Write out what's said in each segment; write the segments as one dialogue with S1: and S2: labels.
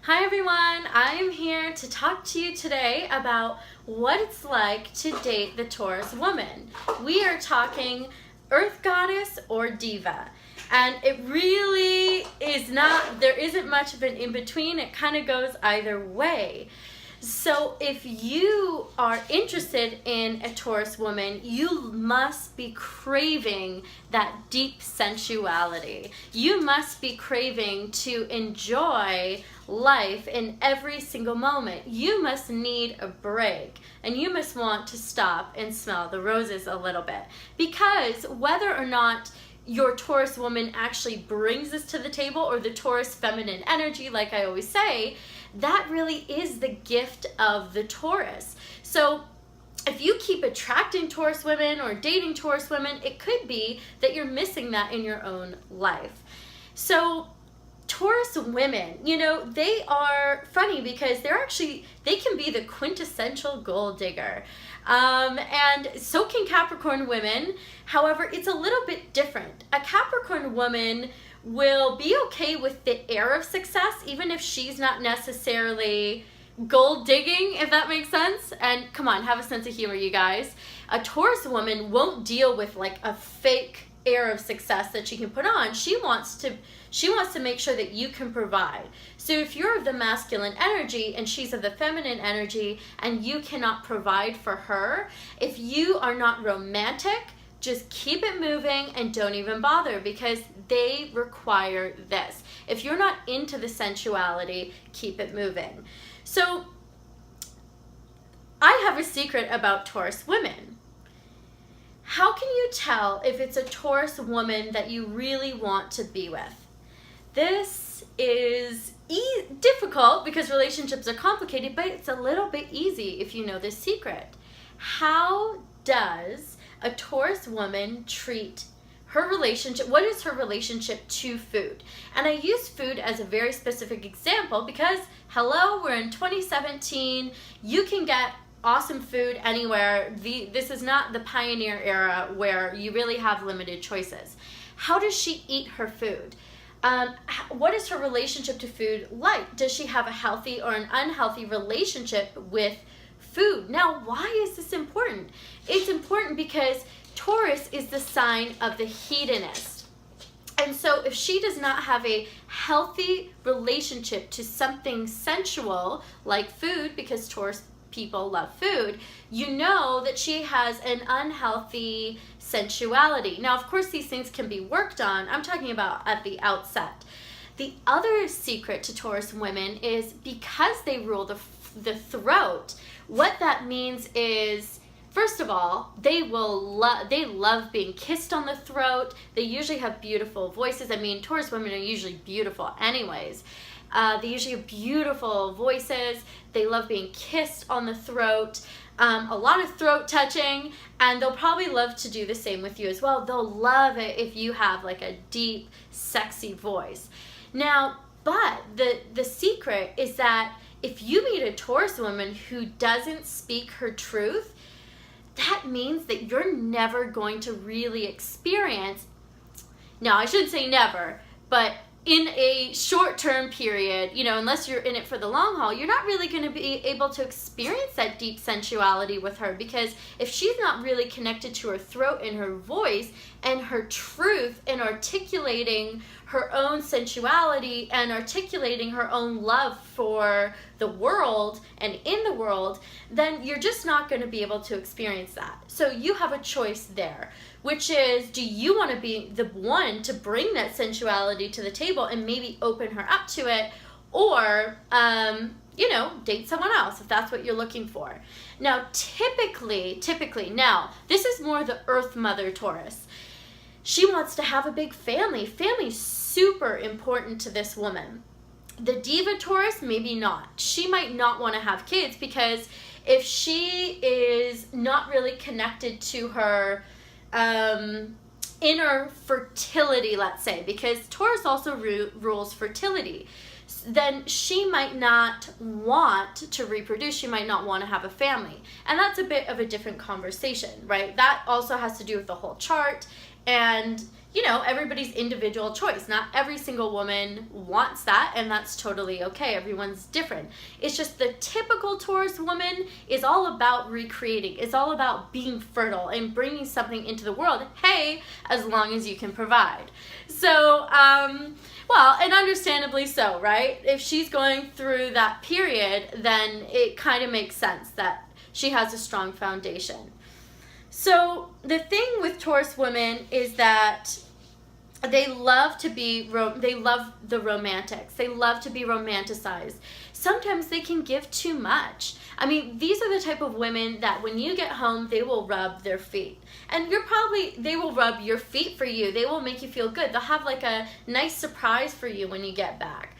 S1: Hi everyone, I'm here to talk to you today about what it's like to date the Taurus woman. We are talking Earth Goddess or Diva. And it really is not, there isn't much of an in-between. It kind of goes either way. So if you are interested in a Taurus woman, you must be craving that deep sensuality. You must be craving to enjoy life in every single moment. You must need a break, and you must want to stop and smell the roses a little bit. Because whether or not your Taurus woman actually brings this to the table, or the Taurus feminine energy, like I always say, that really is the gift of the Taurus. So if you keep attracting Taurus women or dating Taurus women, it could be that you're missing that in your own life. So Taurus women, you know, they are funny because they can be the quintessential gold digger. And so can Capricorn women. However, it's a little bit different. A Capricorn woman will be okay with the air of success, even if she's not necessarily gold digging, if that makes sense. And come on, have a sense of humor, you guys. A Taurus woman won't deal with like a fake air of success that she can put on. She wants to make sure that you can provide. So if you're of the masculine energy and she's of the feminine energy and you cannot provide for her, if you are not romantic, just keep it moving and don't even bother, because they require this. If you're not into the sensuality, keep it moving. So I have a secret about Taurus women. How can you tell if it's a Taurus woman that you really want to be with? This is difficult because relationships are complicated, but it's a little bit easy if you know this secret. How does a Taurus woman treat her relationship? What is her relationship to food? And I use food as a very specific example because, hello, we're in 2017. You can get awesome food anywhere. This is not the pioneer era where you really have limited choices. How does she eat her food? What is her relationship to food like? Does she have a healthy or an unhealthy relationship with food? Now, why is this important? It's important because Taurus is the sign of the hedonist. And so if she does not have a healthy relationship to something sensual like food, because Taurus people love food, you know that she has an unhealthy sensuality. Now, of course, these things can be worked on. I'm talking about at the outset. The other secret to Taurus women is because they rule the throat, what that means is, first of all, they love being kissed on the throat. They usually have beautiful voices. I mean, Taurus women are usually beautiful anyways. They usually have beautiful voices. They love being kissed on the throat, a lot of throat touching, and they'll probably love to do the same with you as well. They'll love it if you have like a deep, sexy voice. Now, but the secret is that if you meet a Taurus woman who doesn't speak her truth, that means that you're never going to really experience, now I shouldn't say never, but in a short-term period, you know, unless you're in it for the long haul, you're not really going to be able to experience that deep sensuality with her, because if she's not really connected to her throat and her voice and her truth and articulating her own sensuality and articulating her own love for the world and in the world, then you're just not going to be able to experience that. So you have a choice there, which is, do you want to be the one to bring that sensuality to the table and maybe open her up to it, or you know, date someone else if that's what you're looking for. Now, typically, now this is more the Earth Mother Taurus. She wants to have a big family. Family's super important to this woman. The Diva Taurus, maybe not. She might not want to have kids because if she is not really connected to her inner fertility, let's say, because Taurus also rules fertility, then she might not want to reproduce. She might not want to have a family. And that's a bit of a different conversation, right? That also has to do with the whole chart And, you know, everybody's individual choice. Not every single woman wants that, and that's totally okay. Everyone's different. It's just the typical Taurus woman is all about recreating. It's all about being fertile and bringing something into the world. Hey, as long as you can provide. So, well, and understandably so, right? If she's going through that period, then it kind of makes sense that she has a strong foundation. So the thing with Taurus women is that they love to be, they love the romantics. They love to be romanticized. Sometimes they can give too much. I mean, these are the type of women that when you get home, they will rub their feet. And they will rub your feet for you. They will make you feel good. They'll have like a nice surprise for you when you get back.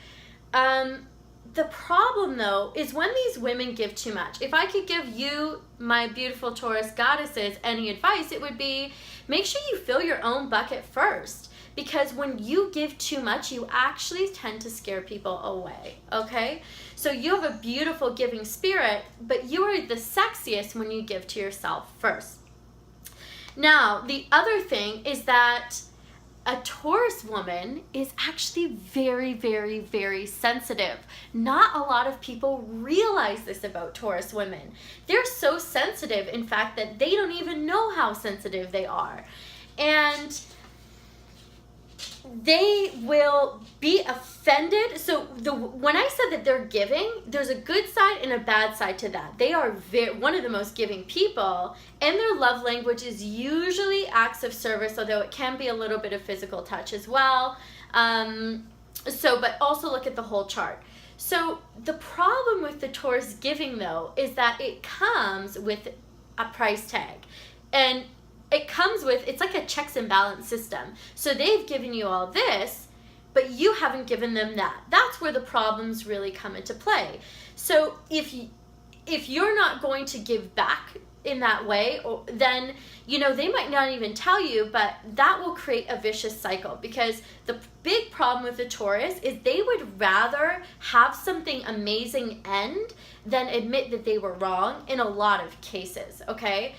S1: The problem, though, is when these women give too much. If I could give you, my beautiful Taurus goddesses, any advice, it would be make sure you fill your own bucket first. Because when you give too much, you actually tend to scare people away, okay? So you have a beautiful giving spirit, but you are the sexiest when you give to yourself first. Now, the other thing is that a Taurus woman is actually very, very, very sensitive. Not a lot of people realize this about Taurus women. They're so sensitive, in fact, that they don't even know how sensitive they are. And they will be offended. So when I said that they're giving, there's a good side and a bad side to that. They are one of the most giving people, and their love language is usually acts of service, although it can be a little bit of physical touch as well. But also look at the whole chart. So the problem with the Taurus giving, though, is that it comes with a price tag. And it comes with, it's like a checks and balance system. So they've given you all this, but you haven't given them that. That's where the problems really come into play. So if you're not going to give back in that way, then, you know, they might not even tell you, but that will create a vicious cycle, because the big problem with the Taurus is they would rather have something amazing end than admit that they were wrong in a lot of cases, okay?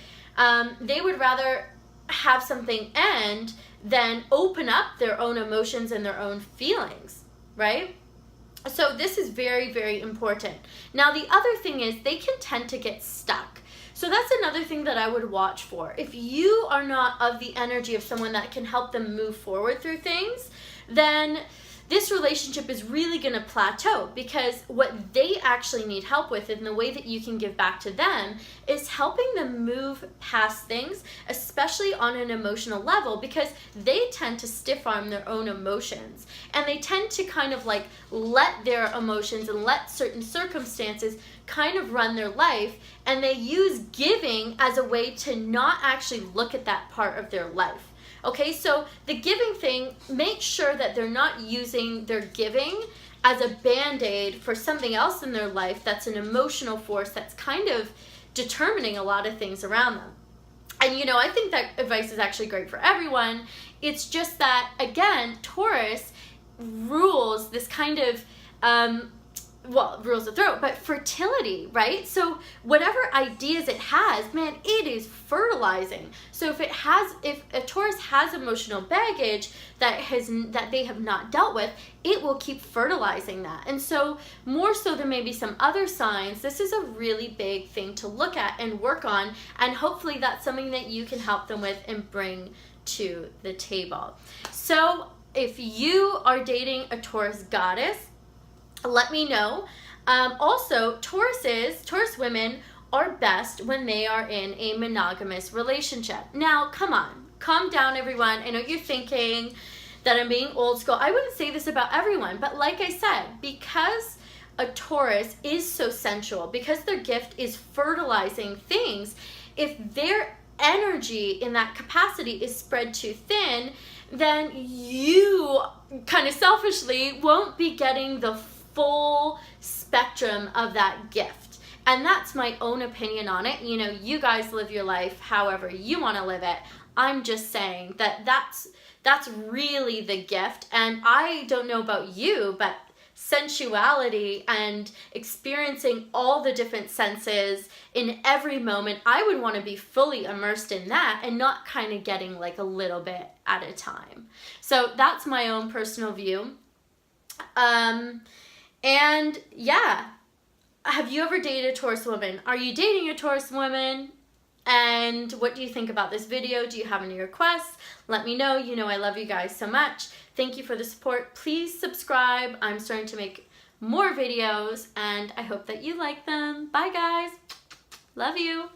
S1: They would rather have something end than open up their own emotions and their own feelings, right? So this is very, very important. Now, the other thing is they can tend to get stuck. So that's another thing that I would watch for. If you are not of the energy of someone that can help them move forward through things, then this relationship is really going to plateau, because what they actually need help with, and the way that you can give back to them, is helping them move past things, especially on an emotional level, because they tend to stiff arm their own emotions, and they tend to kind of like let their emotions and let certain circumstances kind of run their life, and they use giving as a way to not actually look at that part of their life. Okay, so the giving thing, make sure that they're not using their giving as a band-aid for something else in their life that's an emotional force that's kind of determining a lot of things around them. And, you know, I think that advice is actually great for everyone. It's just that, again, Taurus rules this kind of, rules the throat, but fertility, right? So whatever ideas it has, man, it is fertilizing. So if a Taurus has emotional baggage that they have not dealt with, it will keep fertilizing that. And so more so than maybe some other signs, this is a really big thing to look at and work on, and hopefully that's something that you can help them with and bring to the table. So if you are dating a Taurus goddess, let me know. Also, Taurus women are best when they are in a monogamous relationship. Now, come on, calm down, everyone. I know you're thinking that I'm being old school. I wouldn't say this about everyone, but like I said, because a Taurus is so sensual, because their gift is fertilizing things, if their energy in that capacity is spread too thin, then you kind of selfishly won't be getting the full spectrum of that gift. And that's my own opinion on it. You know, you guys live your life however you want to live it. I'm just saying that that's really the gift. And I don't know about you, but sensuality and experiencing all the different senses in every moment, I would want to be fully immersed in that and not kind of getting like a little bit at a time. So that's my own personal view. And yeah, have you ever dated a Taurus woman? Are you dating a Taurus woman? And what do you think about this video? Do you have any requests? Let me know. You know I love you guys so much. Thank you for the support. Please subscribe. I'm starting to make more videos and I hope that you like them. Bye guys. Love you.